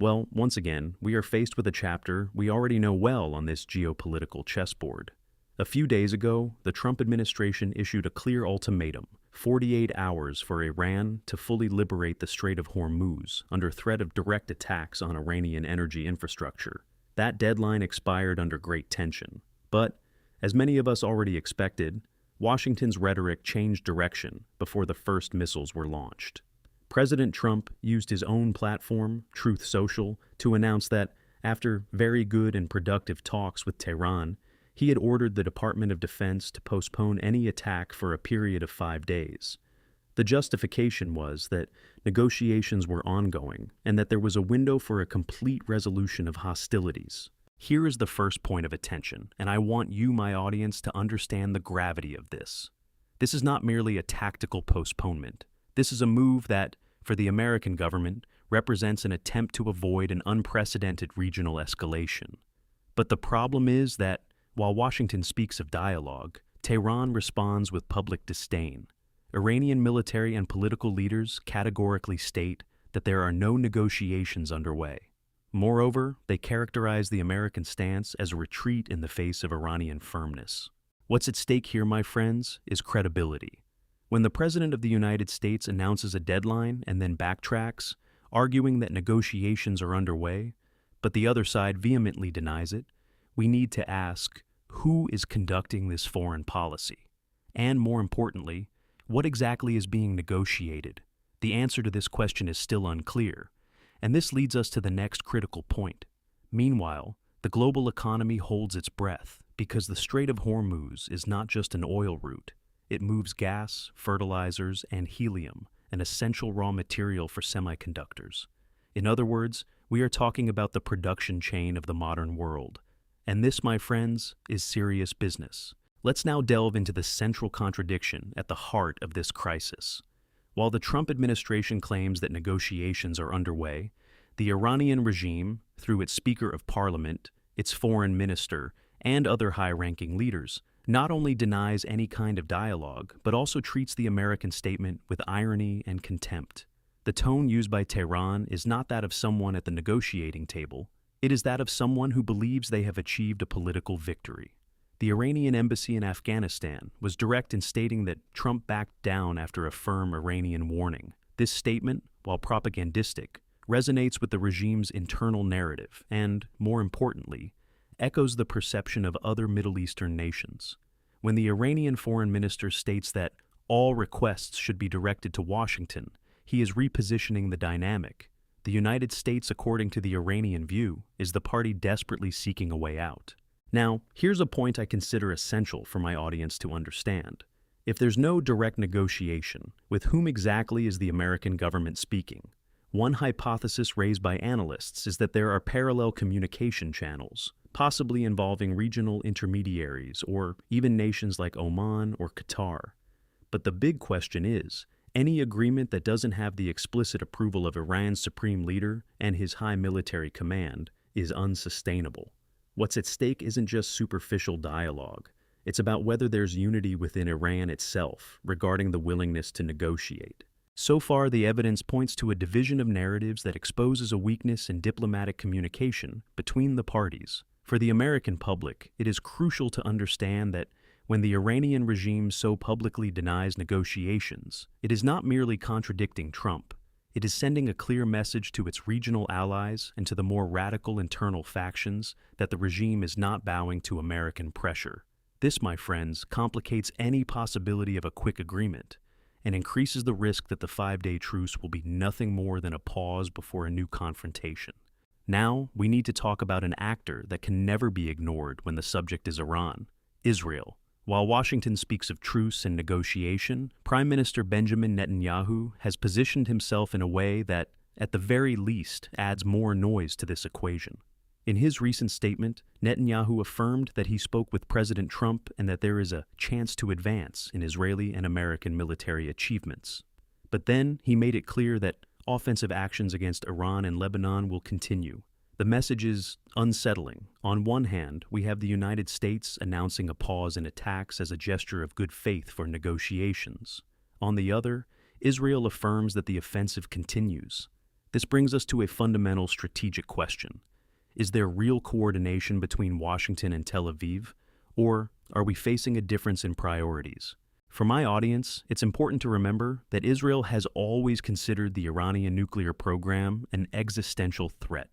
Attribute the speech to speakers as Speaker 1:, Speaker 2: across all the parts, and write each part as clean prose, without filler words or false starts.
Speaker 1: Well, once again, we are faced with a chapter we already know well on this geopolitical chessboard. A few days ago, the Trump administration issued a clear ultimatum: 48 hours for Iran to fully liberate the Strait of Hormuz under threat of direct attacks on Iranian energy infrastructure. That deadline expired under great tension. But, as many of us already expected, Washington's rhetoric changed direction before the first missiles were launched. President Trump used his own platform, Truth Social, to announce that, after very good and productive talks with Tehran, he had ordered the Department of Defense to postpone any attack for a period of 5 days. The justification was that negotiations were ongoing and that there was a window for a complete resolution of hostilities. Here is the first point of attention, and I want you, my audience, to understand the gravity of this. This is not merely a tactical postponement. This is a move that, for the American government, represents an attempt to avoid an unprecedented regional escalation. But the problem is that, while Washington speaks of dialogue, Tehran responds with public disdain. Iranian military and political leaders categorically state that there are no negotiations underway. Moreover, they characterize the American stance as a retreat in the face of Iranian firmness. What's at stake here, my friends, is credibility. When the President of the United States announces a deadline and then backtracks, arguing that negotiations are underway, but the other side vehemently denies it, we need to ask, who is conducting this foreign policy? And more importantly, what exactly is being negotiated? The answer to this question is still unclear. And this leads us to the next critical point. Meanwhile, the global economy holds its breath because the Strait of Hormuz is not just an oil route. It moves gas, fertilizers, and helium, an essential raw material for semiconductors. In other words, we are talking about the production chain of the modern world. And this, my friends, is serious business. Let's now delve into the central contradiction at the heart of this crisis. While the Trump administration claims that negotiations are underway, the Iranian regime, through its Speaker of Parliament, its foreign minister, and other high-ranking leaders, not only denies any kind of dialogue, but also treats the American statement with irony and contempt. The tone used by Tehran is not that of someone at the negotiating table. It is that of someone who believes they have achieved a political victory. The Iranian embassy in Afghanistan was direct in stating that Trump backed down after a firm Iranian warning. This statement, while propagandistic, resonates with the regime's internal narrative and, more importantly, echoes the perception of other Middle Eastern nations. When the Iranian foreign minister states that all requests should be directed to Washington, he is repositioning the dynamic. The United States, according to the Iranian view, is the party desperately seeking a way out. Now, here's a point I consider essential for my audience to understand. If there's no direct negotiation, with whom exactly is the American government speaking? One hypothesis raised by analysts is that there are parallel communication channels, possibly involving regional intermediaries or even nations like Oman or Qatar. But the big question is, any agreement that doesn't have the explicit approval of Iran's supreme leader and his high military command is unsustainable. What's at stake isn't just superficial dialogue. It's about whether there's unity within Iran itself regarding the willingness to negotiate. So far, the evidence points to a division of narratives that exposes a weakness in diplomatic communication between the parties. For the American public, it is crucial to understand that when the Iranian regime so publicly denies negotiations, it is not merely contradicting Trump. It is sending a clear message to its regional allies and to the more radical internal factions that the regime is not bowing to American pressure. This, my friends, complicates any possibility of a quick agreement and increases the risk that the 5-day truce will be nothing more than a pause before a new confrontation. Now, we need to talk about an actor that can never be ignored when the subject is Iran: Israel. While Washington speaks of truce and negotiation, Prime Minister Benjamin Netanyahu has positioned himself in a way that, at the very least, adds more noise to this equation. In his recent statement, Netanyahu affirmed that he spoke with President Trump and that there is a chance to advance in Israeli and American military achievements. But then he made it clear that offensive actions against Iran and Lebanon will continue. The message is unsettling. On one hand, we have the United States announcing a pause in attacks as a gesture of good faith for negotiations. On the other, Israel affirms that the offensive continues. This brings us to a fundamental strategic question. Is there real coordination between Washington and Tel Aviv, or are we facing a difference in priorities? For my audience, it's important to remember that Israel has always considered the Iranian nuclear program an existential threat.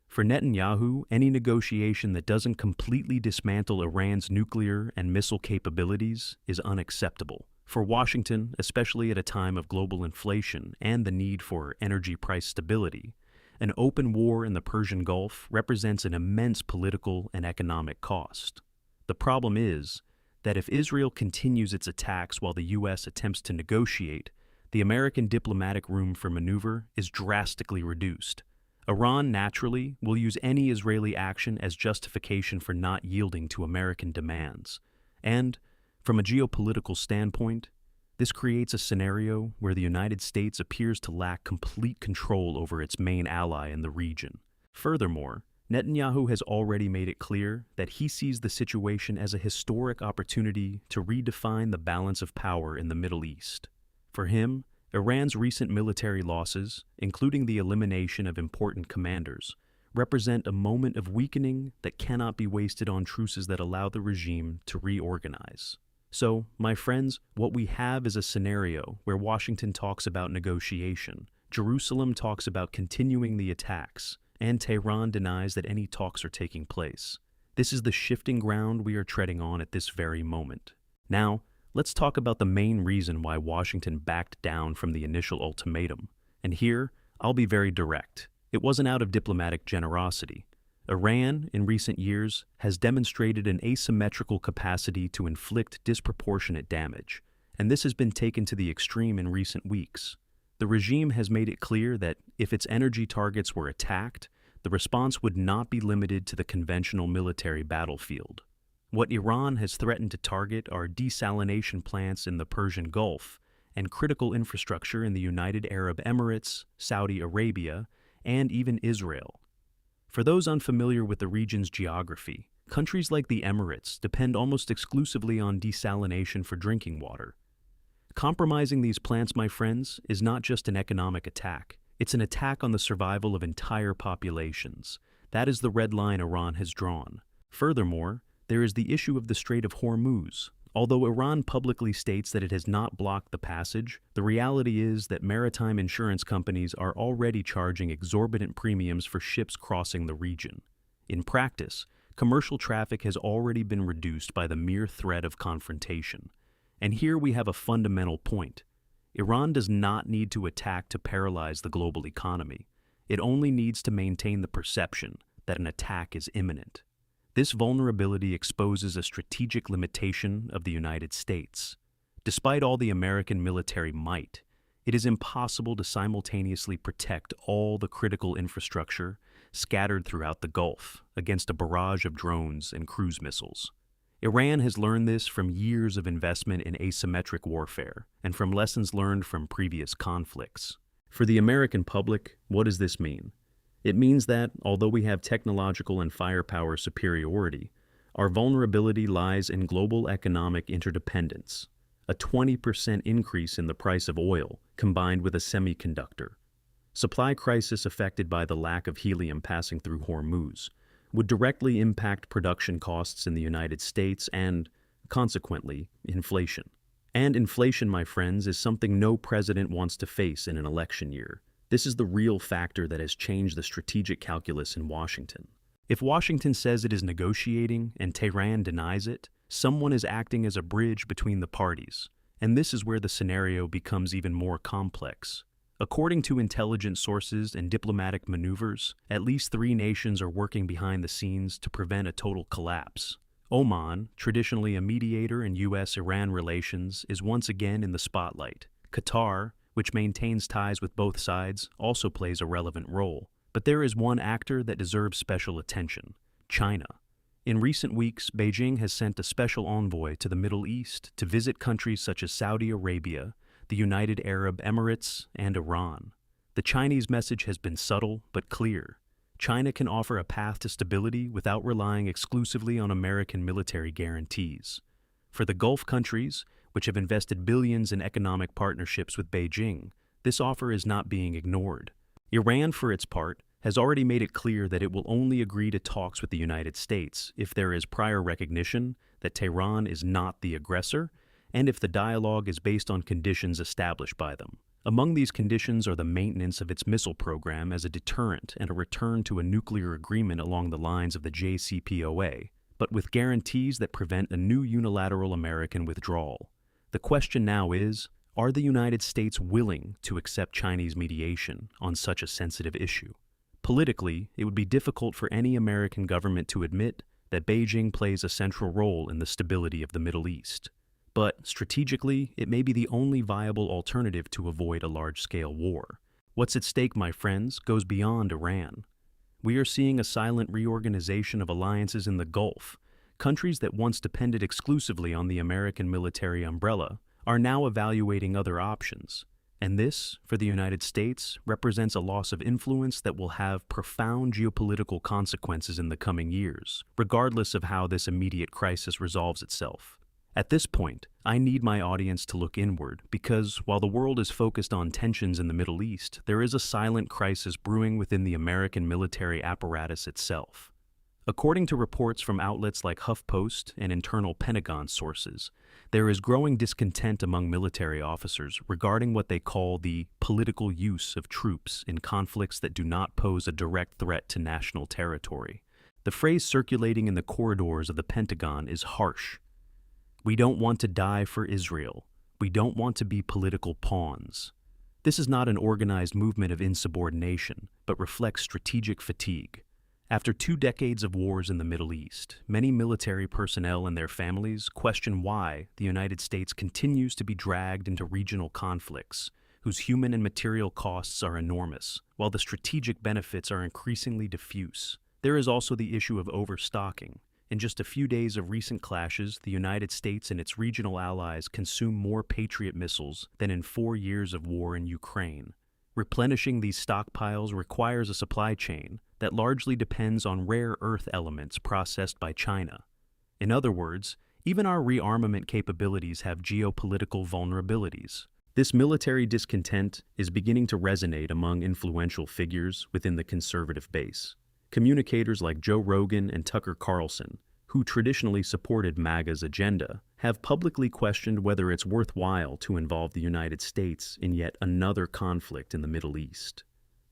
Speaker 1: For Netanyahu, any negotiation that doesn't completely dismantle Iran's nuclear and missile capabilities is unacceptable. For Washington, especially at a time of global inflation and the need for energy price stability, an open war in the Persian Gulf represents an immense political and economic cost. The problem is that if Israel continues its attacks while the U.S. attempts to negotiate, the American diplomatic room for maneuver is drastically reduced. Iran, naturally, will use any Israeli action as justification for not yielding to American demands. And, from a geopolitical standpoint, this creates a scenario where the United States appears to lack complete control over its main ally in the region. Furthermore, Netanyahu has already made it clear that he sees the situation as a historic opportunity to redefine the balance of power in the Middle East. For him, Iran's recent military losses, including the elimination of important commanders, represent a moment of weakening that cannot be wasted on truces that allow the regime to reorganize. So, my friends, what we have is a scenario where Washington talks about negotiation, Jerusalem talks about continuing the attacks, and Tehran denies that any talks are taking place. This is the shifting ground we are treading on at this very moment. Now, let's talk about the main reason why Washington backed down from the initial ultimatum. And here, I'll be very direct. It wasn't out of diplomatic generosity. Iran, in recent years, has demonstrated an asymmetrical capacity to inflict disproportionate damage, and this has been taken to the extreme in recent weeks. The regime has made it clear that if its energy targets were attacked, the response would not be limited to the conventional military battlefield. What Iran has threatened to target are desalination plants in the Persian Gulf and critical infrastructure in the United Arab Emirates, Saudi Arabia, and even Israel. For those unfamiliar with the region's geography, countries like the Emirates depend almost exclusively on desalination for drinking water. Compromising these plants, my friends, is not just an economic attack. It's an attack on the survival of entire populations. That is the red line Iran has drawn. Furthermore, there is the issue of the Strait of Hormuz. Although Iran publicly states that it has not blocked the passage, the reality is that maritime insurance companies are already charging exorbitant premiums for ships crossing the region. In practice, commercial traffic has already been reduced by the mere threat of confrontation. And here we have a fundamental point. Iran does not need to attack to paralyze the global economy. It only needs to maintain the perception that an attack is imminent. This vulnerability exposes a strategic limitation of the United States. Despite all the American military might, it is impossible to simultaneously protect all the critical infrastructure scattered throughout the Gulf against a barrage of drones and cruise missiles. Iran has learned this from years of investment in asymmetric warfare and from lessons learned from previous conflicts. For the American public, what does this mean? It means that, although we have technological and firepower superiority, our vulnerability lies in global economic interdependence. A 20% increase in the price of oil, combined with a semiconductor supply crisis affected by the lack of helium passing through Hormuz, would directly impact production costs in the United States and, consequently, inflation. And inflation, my friends, is something no president wants to face in an election year. This is the real factor that has changed the strategic calculus in Washington. If Washington says it is negotiating and Tehran denies it, someone is acting as a bridge between the parties, and this is where the scenario becomes even more complex. According to intelligence sources and diplomatic maneuvers, at least 3 nations are working behind the scenes to prevent a total collapse. Oman, traditionally a mediator in U.S.-Iran relations, is once again in the spotlight. Qatar, which maintains ties with both sides, also plays a relevant role. But there is one actor that deserves special attention: China. In recent weeks, Beijing has sent a special envoy to the Middle East to visit countries such as Saudi Arabia, the United Arab Emirates, and Iran. The Chinese message has been subtle but clear. China can offer a path to stability without relying exclusively on American military guarantees. For the Gulf countries, which have invested billions in economic partnerships with Beijing, this offer is not being ignored. Iran, for its part, has already made it clear that it will only agree to talks with the United States if there is prior recognition that Tehran is not the aggressor and if the dialogue is based on conditions established by them. Among these conditions are the maintenance of its missile program as a deterrent and a return to a nuclear agreement along the lines of the JCPOA, but with guarantees that prevent a new unilateral American withdrawal. The question now is, are the United States willing to accept Chinese mediation on such a sensitive issue? Politically, it would be difficult for any American government to admit that Beijing plays a central role in the stability of the Middle East. But strategically, it may be the only viable alternative to avoid a large-scale war. What's at stake, my friends, goes beyond Iran. We are seeing a silent reorganization of alliances in the Gulf. Countries that once depended exclusively on the American military umbrella are now evaluating other options. And this, for the United States, represents a loss of influence that will have profound geopolitical consequences in the coming years, regardless of how this immediate crisis resolves itself. At this point, I need my audience to look inward because while the world is focused on tensions in the Middle East, there is a silent crisis brewing within the American military apparatus itself. According to reports from outlets like HuffPost and internal Pentagon sources, there is growing discontent among military officers regarding what they call the political use of troops in conflicts that do not pose a direct threat to national territory. The phrase circulating in the corridors of the Pentagon is harsh. We don't want to die for Israel. We don't want to be political pawns. This is not an organized movement of insubordination, but reflects strategic fatigue. After 2 decades of wars in the Middle East, many military personnel and their families question why the United States continues to be dragged into regional conflicts, whose human and material costs are enormous, while the strategic benefits are increasingly diffuse. There is also the issue of overstocking. In just a few days of recent clashes, the United States and its regional allies consume more Patriot missiles than in 4 years of war in Ukraine. Replenishing these stockpiles requires a supply chain that largely depends on rare earth elements processed by China. In other words, even our rearmament capabilities have geopolitical vulnerabilities. This military discontent is beginning to resonate among influential figures within the conservative base. Communicators like Joe Rogan and Tucker Carlson, who traditionally supported MAGA's agenda, have publicly questioned whether it's worthwhile to involve the United States in yet another conflict in the Middle East.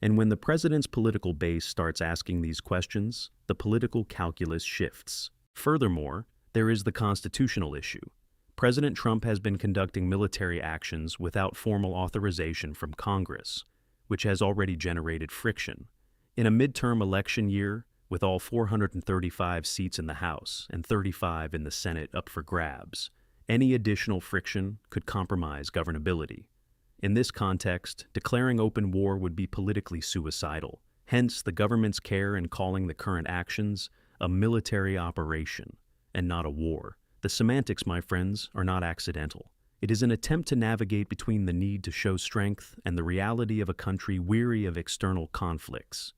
Speaker 1: And when the president's political base starts asking these questions, the political calculus shifts. Furthermore, there is the constitutional issue. President Trump has been conducting military actions without formal authorization from Congress, which has already generated friction. In a midterm election year, with all 435 seats in the House and 35 in the Senate up for grabs, any additional friction could compromise governability. In this context, declaring open war would be politically suicidal. Hence, the government's care in calling the current actions a military operation and not a war. The semantics, my friends, are not accidental. It is an attempt to navigate between the need to show strength and the reality of a country weary of external conflicts.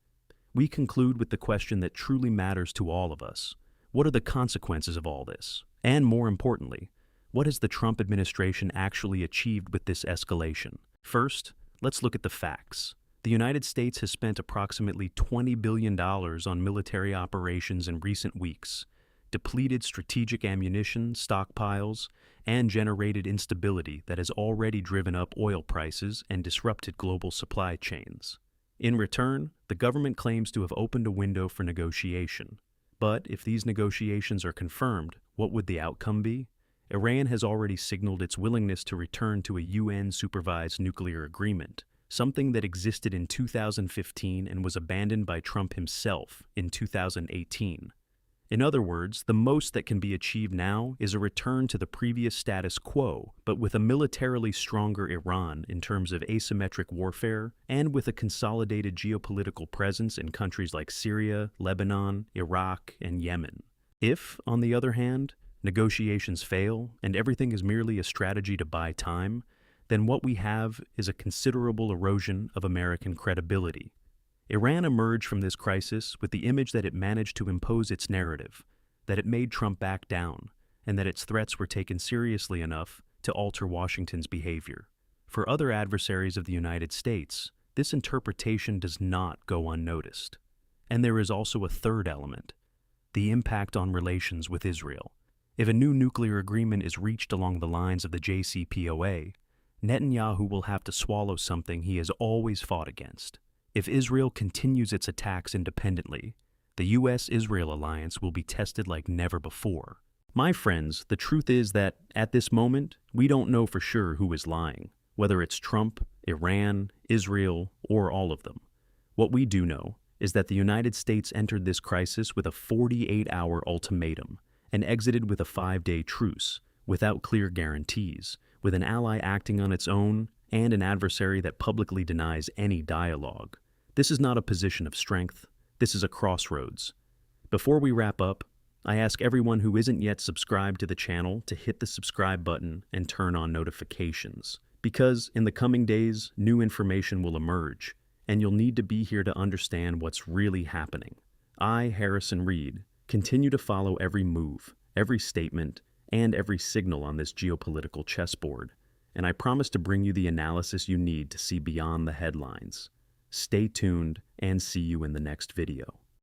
Speaker 1: We conclude with the question that truly matters to all of us. What are the consequences of all this? And more importantly, what has the Trump administration actually achieved with this escalation? First, let's look at the facts. The United States has spent approximately $20 billion on military operations in recent weeks, depleted strategic ammunition stockpiles, and generated instability that has already driven up oil prices and disrupted global supply chains. In return, the government claims to have opened a window for negotiation. But if these negotiations are confirmed, what would the outcome be? Iran has already signaled its willingness to return to a UN-supervised nuclear agreement, something that existed in 2015 and was abandoned by Trump himself in 2018. In other words, the most that can be achieved now is a return to the previous status quo, but with a militarily stronger Iran in terms of asymmetric warfare and with a consolidated geopolitical presence in countries like Syria, Lebanon, Iraq, and Yemen. If, on the other hand, negotiations fail and everything is merely a strategy to buy time, then what we have is a considerable erosion of American credibility. Iran emerged from this crisis with the image that it managed to impose its narrative, that it made Trump back down, and that its threats were taken seriously enough to alter Washington's behavior. For other adversaries of the United States, this interpretation does not go unnoticed. And there is also a third element, the impact on relations with Israel. If a new nuclear agreement is reached along the lines of the JCPOA, Netanyahu will have to swallow something he has always fought against. If Israel continues its attacks independently, the U.S.-Israel alliance will be tested like never before. My friends, the truth is that, at this moment, we don't know for sure who is lying, whether it's Trump, Iran, Israel, or all of them. What we do know is that the United States entered this crisis with a 48-hour ultimatum and exited with a 5-day truce, without clear guarantees, with an ally acting on its own and an adversary that publicly denies any dialogue. This is not a position of strength. This is a crossroads. Before we wrap up, I ask everyone who isn't yet subscribed to the channel to hit the subscribe button and turn on notifications, because in the coming days, new information will emerge, and you'll need to be here to understand what's really happening. I, Harrison Reed, continue to follow every move, every statement, and every signal on this geopolitical chessboard, and I promise to bring you the analysis you need to see beyond the headlines. Stay tuned, and see you in the next video.